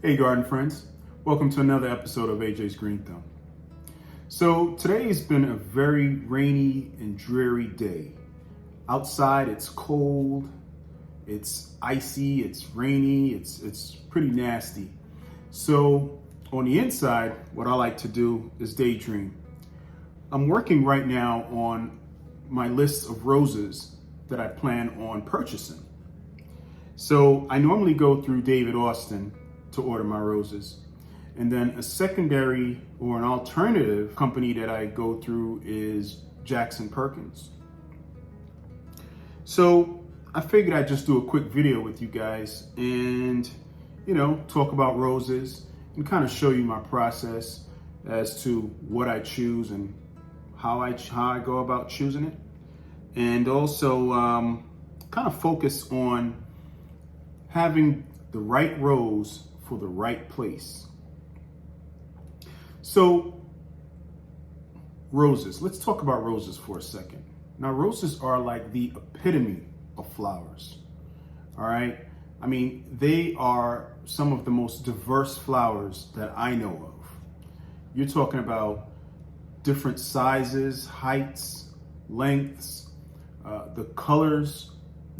Hey garden friends, welcome to another episode of AJ's Green Thumb. So today has been a very rainy and dreary day. Outside it's cold, it's icy, it's rainy, it's pretty nasty. So on the inside, what I like to do is daydream. I'm working right now on my list of roses that I plan on purchasing. So I normally go through David Austin to order my roses. And then a secondary or an alternative company that I go through is Jackson Perkins. So I figured I'd just do a quick video with you guys and, talk about roses and kind of show you my process as to what I choose and how I go about choosing it. And also kind of focus on having the right rose for the right place. So roses, let's talk about roses for a second. Now roses are like the epitome of flowers, all right? I mean, they are some of the most diverse flowers that I know of. You're talking about different sizes, heights, lengths, the colors,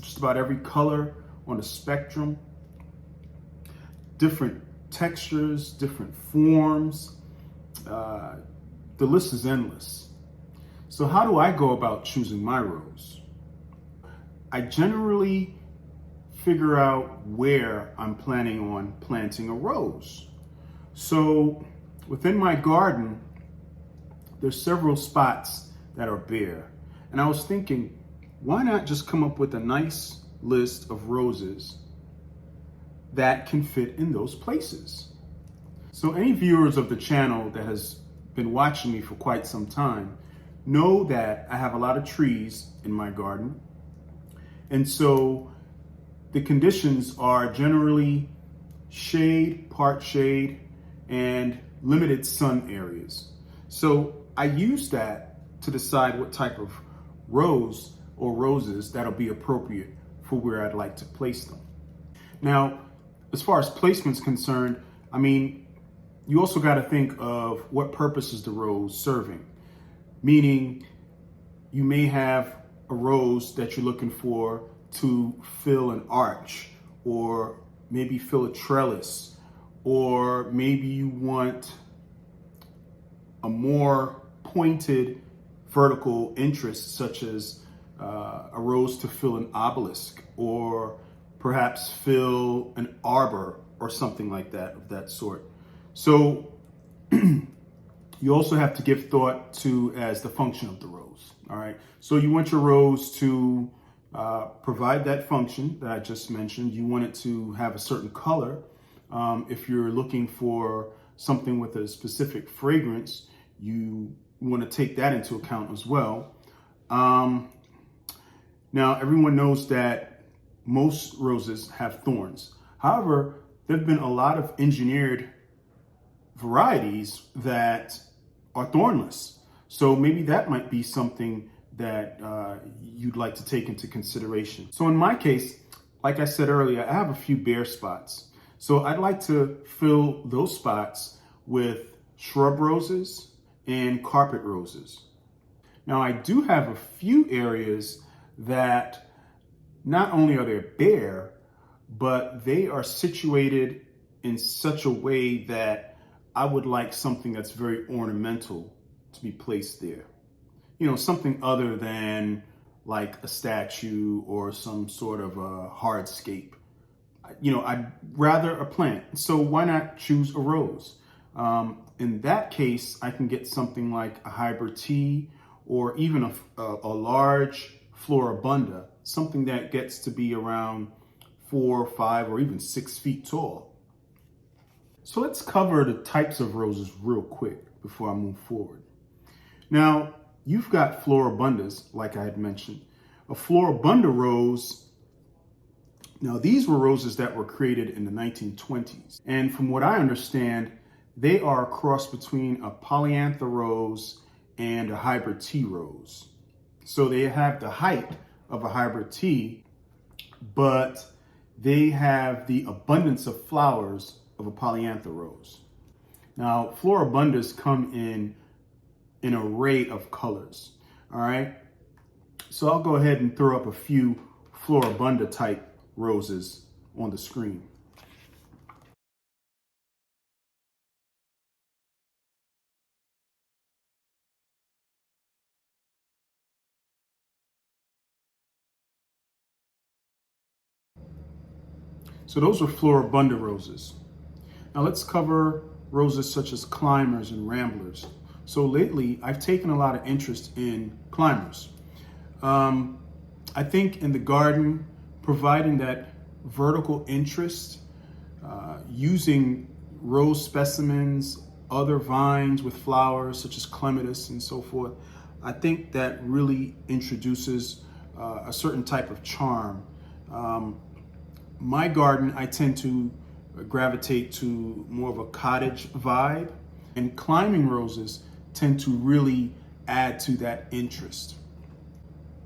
just about every color on the spectrum, different textures, different forms. The list is endless. So how do I go about choosing my rose? I generally figure out where I'm planning on planting a rose. So within my garden, there's several spots that are bare. And I was thinking, why not just come up with a nice list of roses that can fit in those places? So any viewers of the channel that has been watching me for quite some time know that I have a lot of trees in my garden. And so the conditions are generally shade, part shade, and limited sun areas. So I use that to decide what type of rose or roses that'll be appropriate for where I'd like to place them. Now, as far as placement's concerned, I mean, you also got to think of what purpose is the rose serving. Meaning, you may have a rose that you're looking for to fill an arch, or maybe fill a trellis, or maybe you want a more pointed vertical interest, such as a rose to fill an obelisk, or perhaps fill an arbor or something like that, of that sort. So you also have to give thought to as the function of the rose, all right? So you want your rose to provide that function that I just mentioned. You want it to have a certain color. If you're looking for something with a specific fragrance, you want to take that into account as well. Now, everyone knows that most roses have thorns. However, there have been a lot of engineered varieties that are thornless. So maybe that might be something that you'd like to take into consideration. So in my case, like I said earlier, I have a few bare spots. So I'd like to fill those spots with shrub roses and carpet roses. Now I do have a few areas that not only are they bare, but they are situated in such a way that I would like something that's very ornamental to be placed there. Something other than like a statue or some sort of a hardscape. I'd rather a plant. So why not choose a rose? In that case, I can get something like a hybrid tea, or even a large Floribunda, something that gets to be around 4, 5, or even 6 feet tall. So let's cover the types of roses real quick before I move forward. Now, you've got Floribundas, like I had mentioned. A Floribunda rose, now these were roses that were created in the 1920s. And from what I understand, they are a cross between a polyantha rose and a hybrid tea rose. So they have the height of a hybrid tea, but they have the abundance of flowers of a polyantha rose. Now, Floribundas come in an array of colors, all right? So I'll go ahead and throw up a few Floribunda type roses on the screen. So those are Floribunda roses. Now let's cover roses such as climbers and ramblers. So lately, I've taken a lot of interest in climbers. I think in the garden, providing that vertical interest, using rose specimens, other vines with flowers such as clematis and so forth, I think that really introduces a certain type of charm. My garden, I tend to gravitate to more of a cottage vibe, and climbing roses tend to really add to that interest.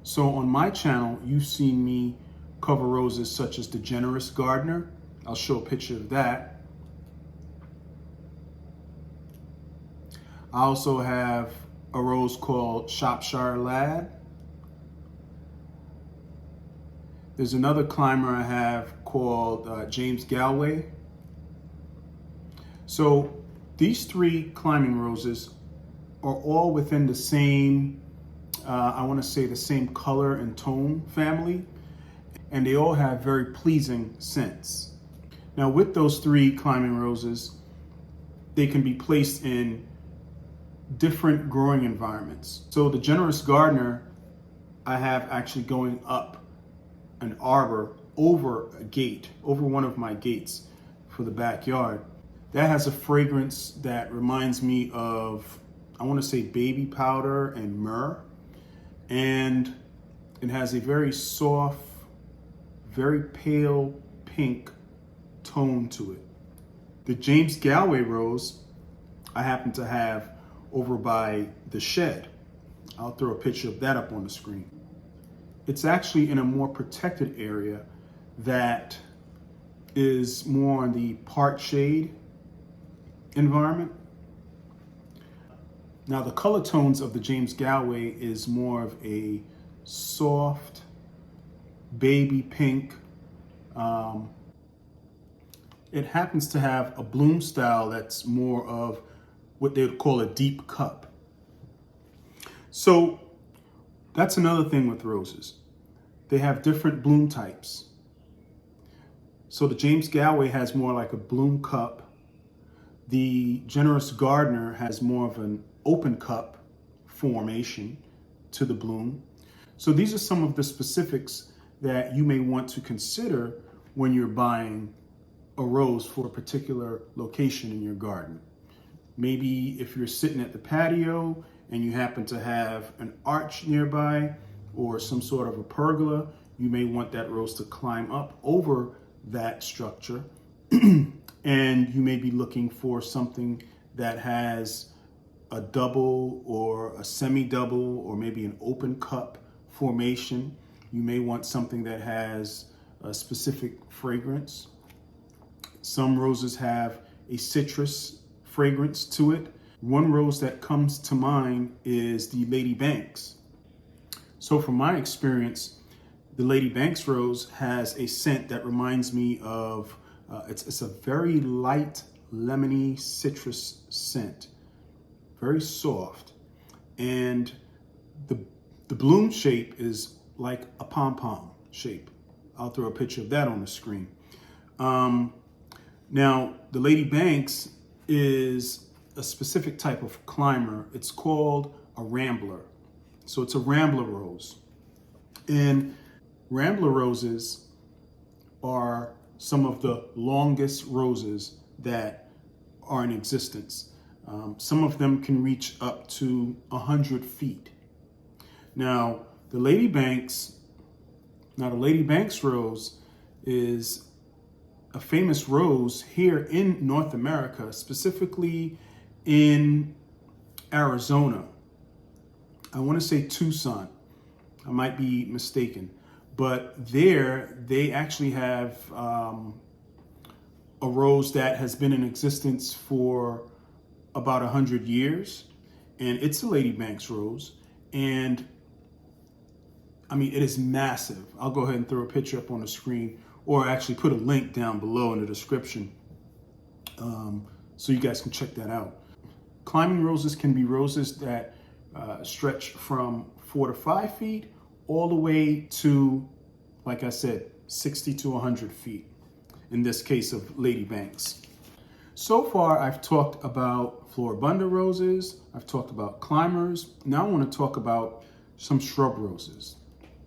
So on my channel, you've seen me cover roses such as the Generous Gardener. I'll show a picture of that. I also have a rose called Shropshire Lad. There's another climber I have called James Galway. So these three climbing roses are all within the same, I want to say the same color and tone family, and they all have very pleasing scents. Now with those three climbing roses, they can be placed in different growing environments. So the Generous Gardener, I have actually going up an arbor over a gate, over one of my gates for the backyard. That has a fragrance that reminds me of, I want to say baby powder and myrrh. And it has a very soft, very pale pink tone to it. The James Galway rose, I happen to have over by the shed. I'll throw a picture of that up on the screen. It's actually in a more protected area that is more on the part shade environment. Now the color tones of the James Galway is more of a soft baby pink. It happens to have a bloom style that's more of what they would call a deep cup. So that's another thing with roses. They have different bloom types. So the James Galway has more like a bloom cup. The Generous Gardener has more of an open cup formation to the bloom. So these are some of the specifics that you may want to consider when you're buying a rose for a particular location in your garden. Maybe if you're sitting at the patio and you happen to have an arch nearby or some sort of a pergola, you may want that rose to climb up over that structure. And you may be looking for something that has a double or a semi-double or maybe an open cup formation. You may want something that has a specific fragrance. Some roses have a citrus fragrance to it. One rose that comes to mind is the Lady Banks. So from my experience, the Lady Banks rose has a scent that reminds me of, it's a very light, lemony citrus scent, very soft. And the bloom shape is like a pom-pom shape. I'll throw a picture of that on the screen. Now, the Lady Banks is a specific type of climber. It's called a rambler. So it's a rambler rose. And rambler roses are some of the longest roses that are in existence. Some of them can reach up to 100 feet. Now, the Lady Banks rose is a famous rose here in North America, specifically in Arizona. I want to say Tucson. I might be mistaken. But there, they actually have a rose that has been in existence for about 100 years, and it's a Lady Banks rose, and I mean, it is massive. I'll go ahead and throw a picture up on the screen, or actually put a link down below in the description so you guys can check that out. Climbing roses can be roses that stretch from 4 to 5 feet all the way to, like I said, 60 to 100 feet, in this case of Lady Banks. So far, I've talked about Floribunda roses, I've talked about climbers. Now I want to talk about some shrub roses.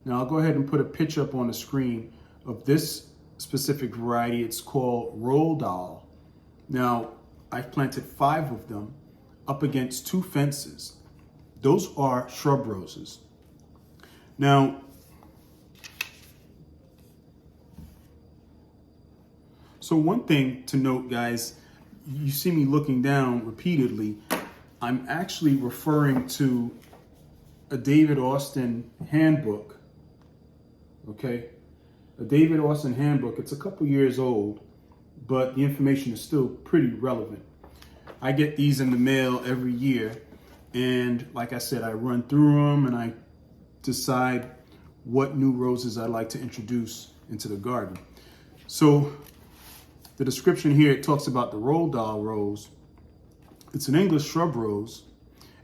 Now I'll go ahead and put a picture up on the screen of this specific variety. It's called Roald Dahl. Now, I've planted 5 of them up against 2 fences. Those are shrub roses. Now, so one thing to note, guys, you see me looking down repeatedly. I'm actually referring to a David Austin handbook, okay? A David Austin handbook. It's a couple years old, but the information is still pretty relevant. I get these in the mail every year, and like I said, I run through them and I decide what new roses I'd like to introduce into the garden. So the description here, it talks about the Roald Dahl rose. It's an English shrub rose,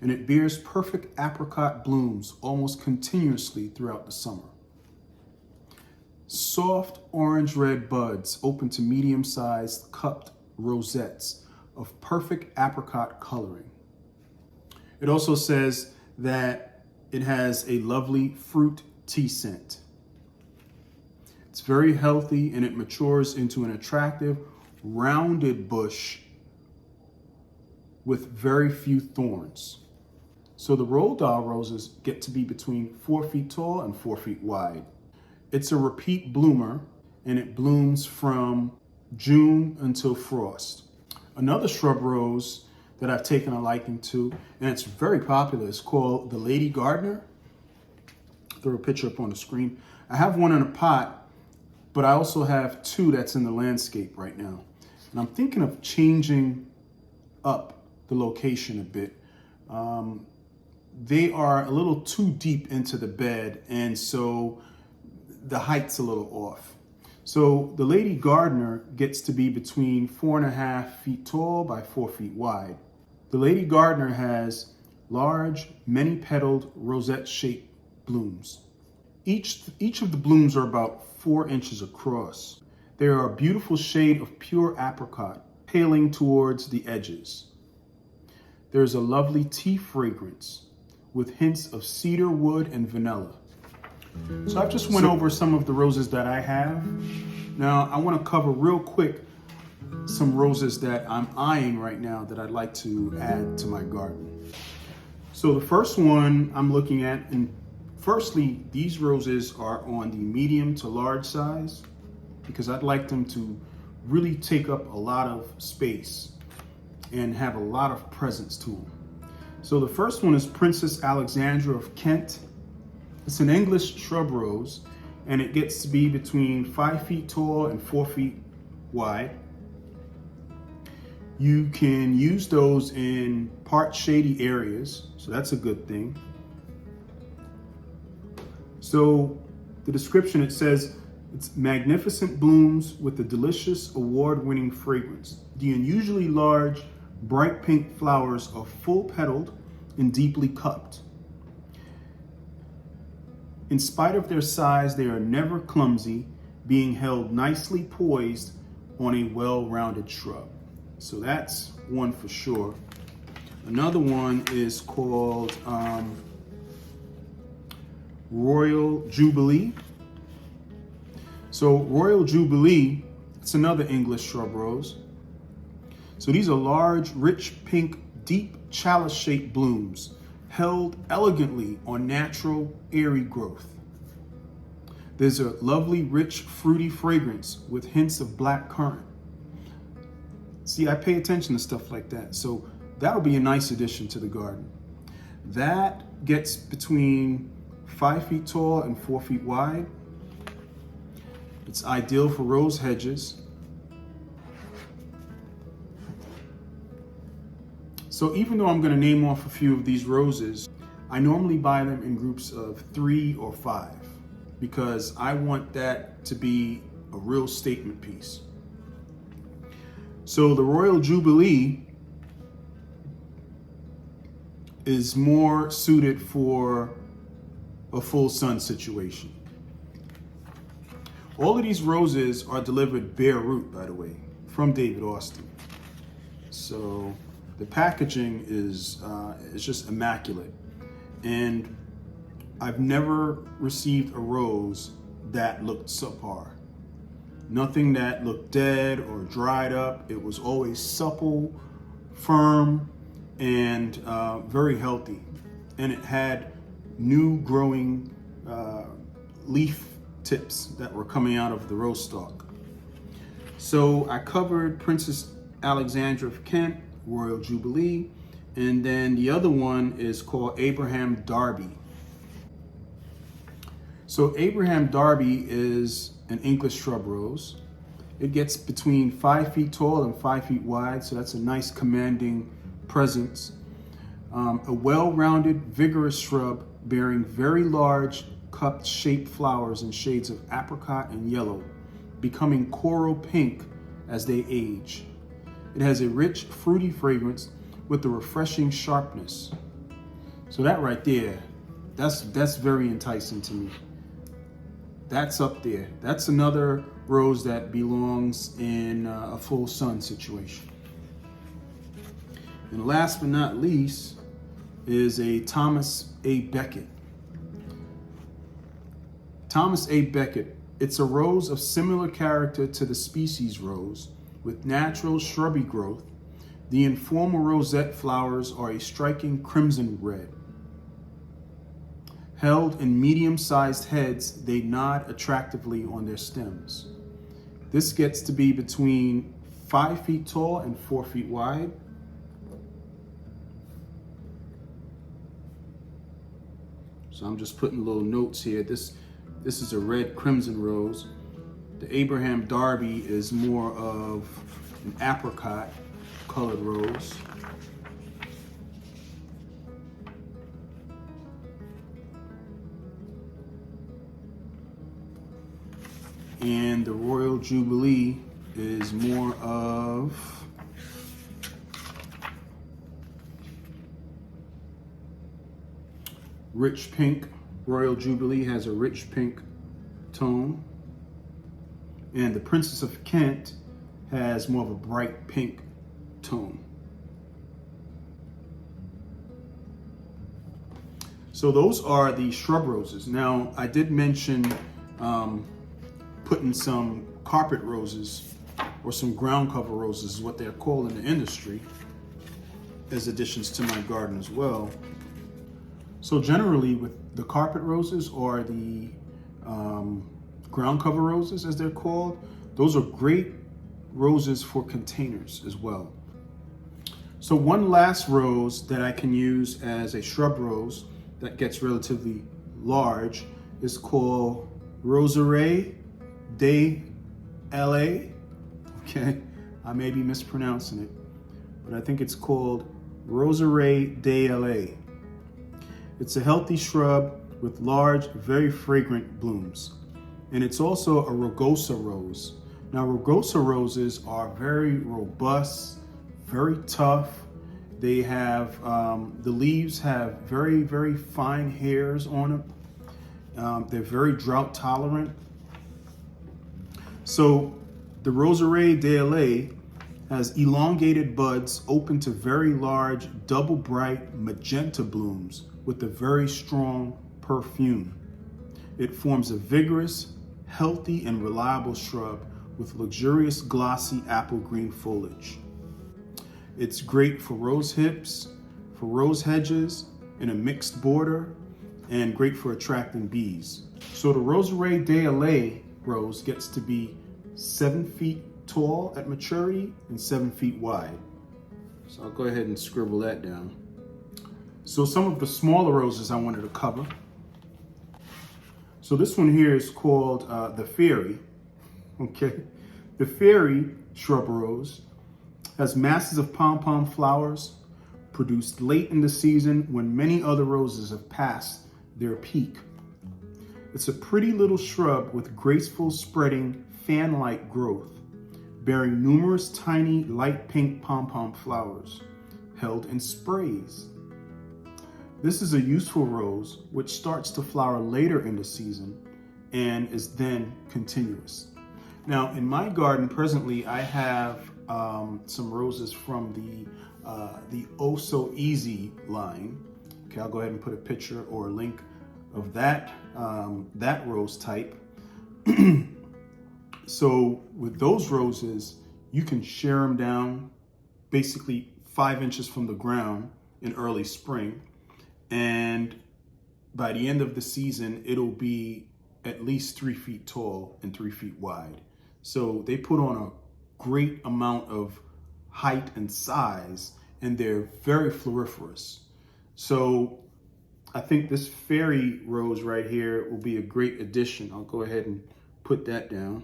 and it bears perfect apricot blooms almost continuously throughout the summer. Soft orange-red buds open to medium-sized cupped rosettes of perfect apricot coloring. It also says that it has a lovely fruit tea scent. It's very healthy, and it matures into an attractive, rounded bush with very few thorns. So the Roald Dahl roses get to be between 4 feet tall and 4 feet wide. It's a repeat bloomer, and it blooms from June until frost. Another shrub rose that I've taken a liking to, and it's very popular, is called the Lady Gardener. Throw a picture up on the screen. I have one in a pot, but I also have 2 that's in the landscape right now. And I'm thinking of changing up the location a bit. They are a little too deep into the bed, and so the height's a little off. So the Lady Gardener gets to be between 4.5 feet tall by 4 feet wide. The Lady Gardener has large, many-petaled, rosette-shaped blooms. Each of the blooms are about 4 inches across. They are a beautiful shade of pure apricot, paling towards the edges. There's a lovely tea fragrance with hints of cedar wood and vanilla. So I've just went over some of the roses that I have. Now I want to cover real quick some roses that I'm eyeing right now that I'd like to add to my garden. So the first one I'm looking at, and firstly, these roses are on the medium to large size because I'd like them to really take up a lot of space and have a lot of presence to them. So the first one is Princess Alexandra of Kent. It's an English shrub rose, and it gets to be between 5 feet tall and 4 feet wide. You can use those in part shady areas, so that's a good thing. So the description, it says, it's magnificent blooms with a delicious award-winning fragrance. The unusually large, bright pink flowers are full-petaled and deeply cupped. In spite of their size, they are never clumsy, being held nicely poised on a well-rounded shrub. So that's one for sure. Another one is called Royal Jubilee. So Royal Jubilee, it's another English shrub rose. So these are large, rich pink, deep chalice-shaped blooms held elegantly on natural, airy growth. There's a lovely, rich, fruity fragrance with hints of black currant. See, I pay attention to stuff like that. So that'll be a nice addition to the garden. That gets between 5 feet tall and 4 feet wide. It's ideal for rose hedges. So even though I'm going to name off a few of these roses, I normally buy them in groups of 3 or 5 because I want that to be a real statement piece. So the Royal Jubilee is more suited for a full sun situation. All of these roses are delivered bare root, by the way, from David Austin. So the packaging is just immaculate. And I've never received a rose that looked subpar. Nothing that looked dead or dried up. It was always supple, firm, and very healthy. And it had new growing leaf tips that were coming out of the rose stalk. So I covered Princess Alexandra of Kent, Royal Jubilee, and then the other one is called Abraham Darby. So Abraham Darby is an English shrub rose. It gets between 5 feet tall and 5 feet wide, so that's a nice commanding presence. A well-rounded, vigorous shrub bearing very large cup-shaped flowers in shades of apricot and yellow, becoming coral pink as they age. It has a rich, fruity fragrance with a refreshing sharpness. So that right there, that's very enticing to me. That's up there. That's another rose that belongs in a full sun situation. And last but not least is a Thomas A. Becket. Thomas A. Becket, it's a rose of similar character to the species rose, with natural shrubby growth. The informal rosette flowers are a striking crimson red. Held in medium-sized heads, they nod attractively on their stems. This gets to be between 5 feet tall and 4 feet wide. So I'm just putting little notes here. This is a red crimson rose. The Abraham Darby is more of an apricot colored rose. And the Royal Jubilee is more of rich pink. Royal Jubilee has a rich pink tone. And the Princess of Kent has more of a bright pink tone. So those are the shrub roses. Now, I did mention putting some carpet roses or some ground cover roses is what they're called in the industry as additions to my garden as well. So generally with the carpet roses or the ground cover roses as they're called, those are great roses for containers as well. So one last rose that I can use as a shrub rose that gets relatively large is called Roseraie De L'Hay. Okay, I may be mispronouncing it, but I think it's called Roseraie De L'Hay. It's a healthy shrub with large, very fragrant blooms. And it's also a rugosa rose. Now, rugosa roses are very robust, very tough. They have, the leaves have very, very fine hairs on them. They're very drought tolerant. So the Roseraie De L'Hay has elongated buds open to very large, double bright magenta blooms with a very strong perfume. It forms a vigorous, healthy, and reliable shrub with luxurious, glossy apple green foliage. It's great for rose hips, for rose hedges, in a mixed border, and great for attracting bees. So the Roseraie De L'Hay rose gets to be 7 feet tall at maturity and 7 feet wide. So I'll go ahead and scribble that down. So some of the smaller roses I wanted to cover. So this one here is called the Fairy. Okay, the Fairy shrub rose has masses of pom-pom flowers, produced late in the season when many other roses have passed their peak. It's a pretty little shrub with graceful spreading fan-like growth, bearing numerous tiny light pink pom-pom flowers held in sprays. This is a useful rose which starts to flower later in the season and is then continuous. Now in my garden presently I have some roses from the Oh So Easy line. Okay, I'll go ahead and put a picture or a link of that rose type. So with those roses, you can shear them down basically 5 inches from the ground in early spring. And by the end of the season, it'll be at least 3 feet tall and 3 feet wide. So they put on a great amount of height and size, and they're very floriferous. So I think this fairy rose right here will be a great addition. I'll go ahead and put that down.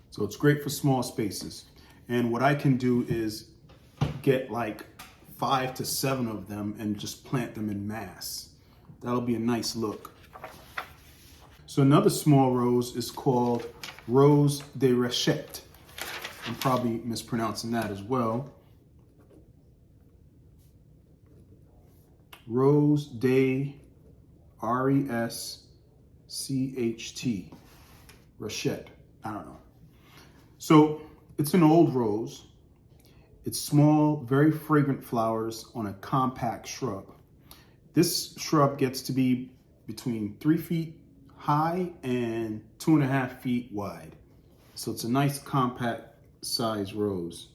So it's great for small spaces. And what I can do is get like 5 to 7 of them and just plant them in mass. That'll be a nice look. So another small rose is called Roseraie De Rescht. I'm probably mispronouncing that as well. Roseraie, R-E-S-C-H-T, Rescht, I don't know. So it's an old rose. It's small, very fragrant flowers on a compact shrub. This shrub gets to be between 3 feet high and 2.5 feet wide. So it's a nice compact size rose.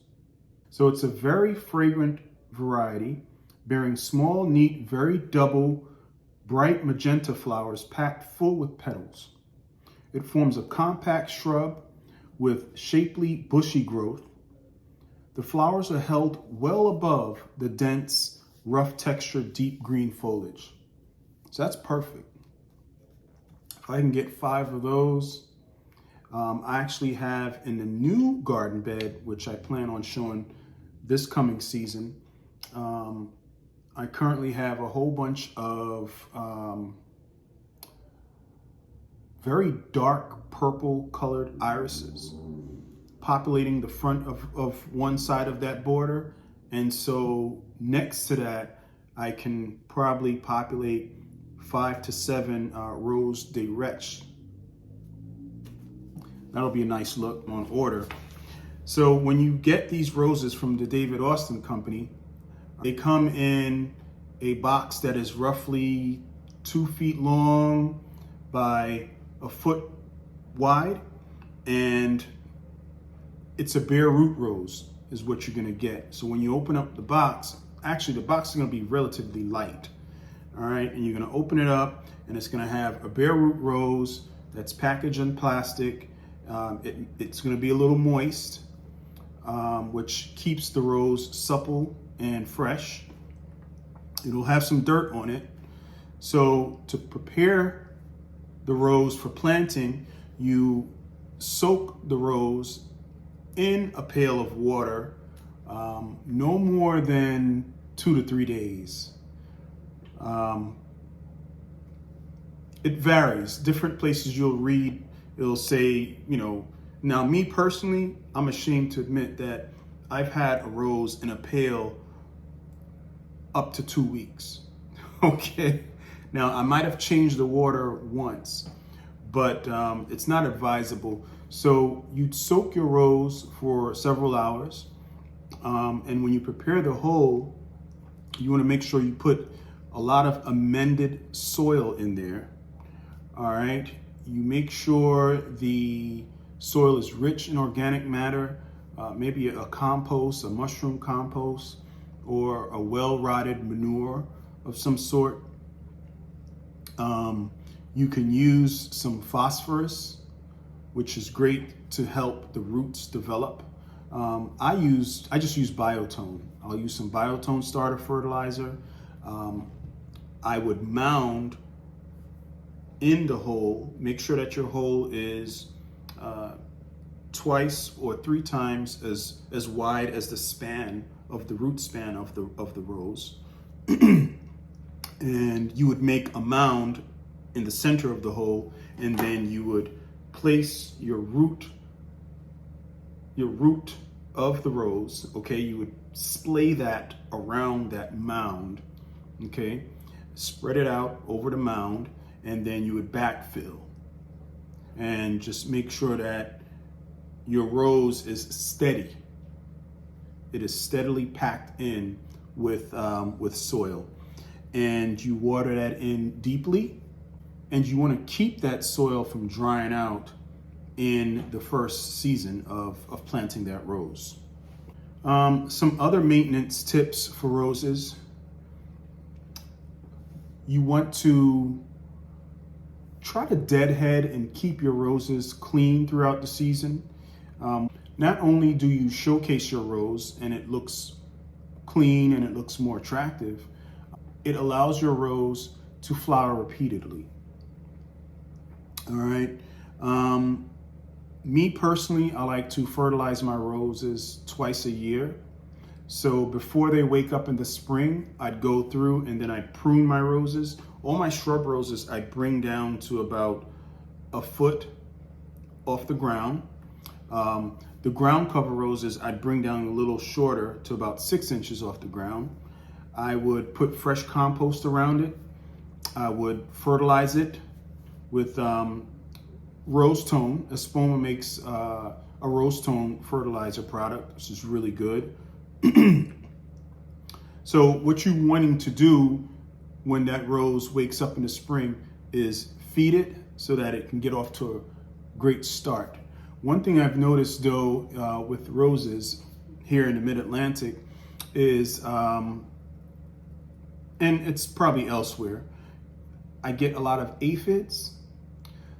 So it's a very fragrant variety, bearing small, neat, very double, bright magenta flowers packed full with petals. It forms a compact shrub with shapely, bushy growth. The flowers are held well above the dense, rough textured, deep green foliage. So that's perfect. If I can get 5 of those, I actually have in the new garden bed, which I plan on showing this coming season, I currently have a whole bunch of very dark purple colored irises populating the front of one side of that border. And so next to that, I can probably populate 5 to 7 Rose de Rescht. That'll be a nice look on order. So when you get these roses from the David Austin Company, they come in a box that is roughly 2 feet long by a foot wide, and it's a bare root rose is what you're gonna get. So when you open up the box, actually the box is gonna be relatively light, all right? And you're gonna open it up and it's gonna have a bare root rose that's packaged in plastic. It's gonna be a little moist, which keeps the rose supple and fresh. It'll have some dirt on it. So to prepare the rose for planting, you soak the rose in a pail of water, no more than 2 to 3 days. It varies. Different places you'll read, it'll say, you know, now me personally, I'm ashamed to admit that I've had a rose in a pail up to 2 weeks. Okay. Now I might have changed the water once, but it's not advisable. So you'd soak your rose for several hours. And when you prepare the whole, you want to make sure you put a lot of amended soil in there. All right. You make sure the soil is rich in organic matter, maybe a compost, a mushroom compost, or a well-rotted manure of some sort. You can use some phosphorus, which is great to help the roots develop. I just use Biotone. I'll use some Biotone starter fertilizer. I would mound in the hole. Make sure that your hole is 2 or 3 times as wide as the span of the root span of the rose. And you would make a mound in the center of the hole, and then you would place your root of the rose, okay? You would splay that around that mound, okay? Spread it out over the mound, and then you would backfill. And just make sure that your rose is steady. It is steadily packed in with soil. And you water that in deeply, and you want to keep that soil from drying out in the first season of planting that rose. Some other maintenance tips for roses. You want to try to deadhead and keep your roses clean throughout the season. Not only do you showcase your rose and it looks clean and it looks more attractive, it allows your rose to flower repeatedly. All right. Me personally, I like to fertilize my roses twice a year. So before they wake up in the spring, I'd go through and then I'd prune my roses. All my shrub roses I'd bring down to about a foot off the ground. The ground cover roses I'd bring down a little shorter to about 6 inches off the ground. I would put fresh compost around it. I would fertilize it with rose tone. Espoma makes a rose tone fertilizer product, which is really good. So what you're wanting to do when that rose wakes up in the spring is feed it so that it can get off to a great start. One thing I've noticed though with roses here in the Mid-Atlantic is, and it's probably elsewhere, I get a lot of aphids,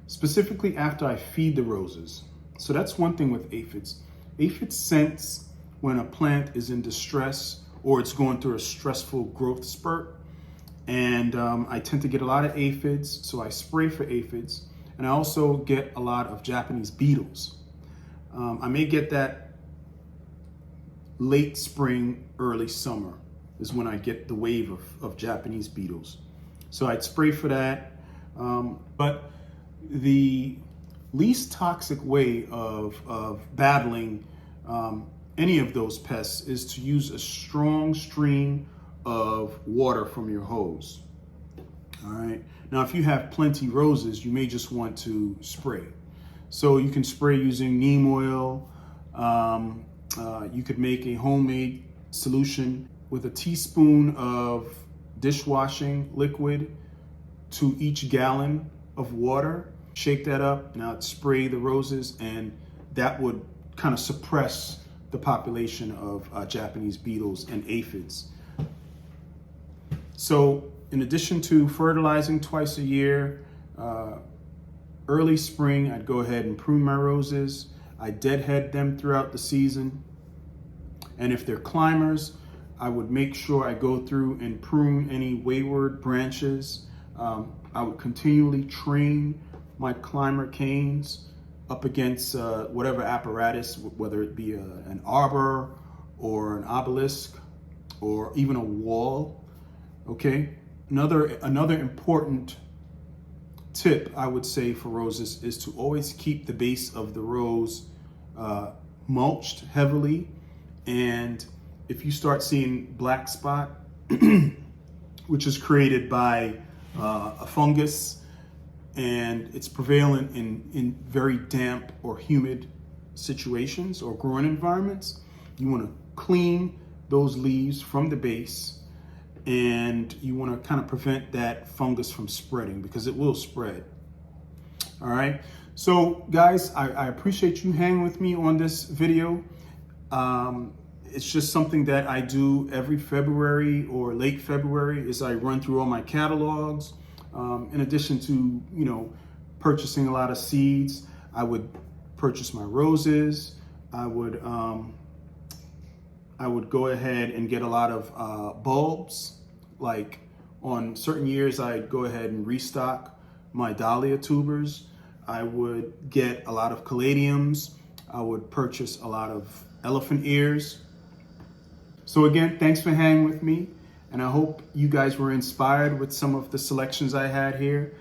specifically after I feed the roses. So that's one thing with aphids. Aphids sense when a plant is in distress or it's going through a stressful growth spurt. And I tend to get a lot of aphids, so I spray for aphids. And I also get a lot of Japanese beetles. I may get that late spring, early summer is when I get the wave of Japanese beetles. So I'd spray for that. But the least toxic way of battling any of those pests is to use a strong stream of water from your hose. All right. Now, if you have plenty roses, you may just want to spray. So you can spray using neem oil. You could make a homemade solution with a teaspoon of dishwashing liquid to each gallon of water. Shake that up, and I'd spray the roses, and that would kind of suppress the population of Japanese beetles and aphids. So in addition to fertilizing twice a year, early spring, I'd go ahead and prune my roses. I deadhead them throughout the season. And if they're climbers, I would make sure I go through and prune any wayward branches. I would continually train my climber canes up against whatever apparatus, whether it be an arbor or an obelisk or even a wall. Okay. Another important tip I would say for roses is to always keep the base of the rose mulched heavily. And if you start seeing black spot, which is created by a fungus, and it's prevalent in very damp or humid situations or growing environments, you want to clean those leaves from the base, and you want to kind of prevent that fungus from spreading, because it will spread. All right. So guys, I appreciate you hanging with me on this video. It's just something that I do every February or late February, is I run through all my catalogs. In addition to, purchasing a lot of seeds, I would purchase my roses. I would go ahead and get a lot of bulbs. Like on certain years, I'd go ahead and restock my dahlia tubers. I would get a lot of caladiums. I would purchase a lot of elephant ears. So again, thanks for hanging with me. And I hope you guys were inspired with some of the selections I had here.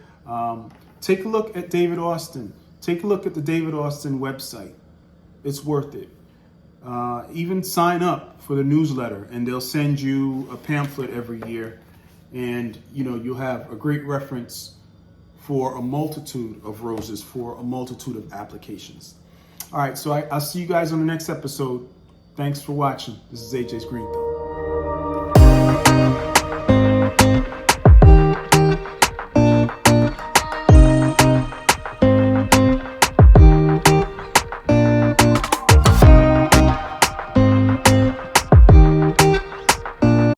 Take a look at David Austin. Take a look at the David Austin website. It's worth it. Even sign up for the newsletter and they'll send you a pamphlet every year. And you'll have a great reference for a multitude of roses, for a multitude of applications. All right, so I'll see you guys on the next episode. Thanks for watching. This is AJ's Green Thumb.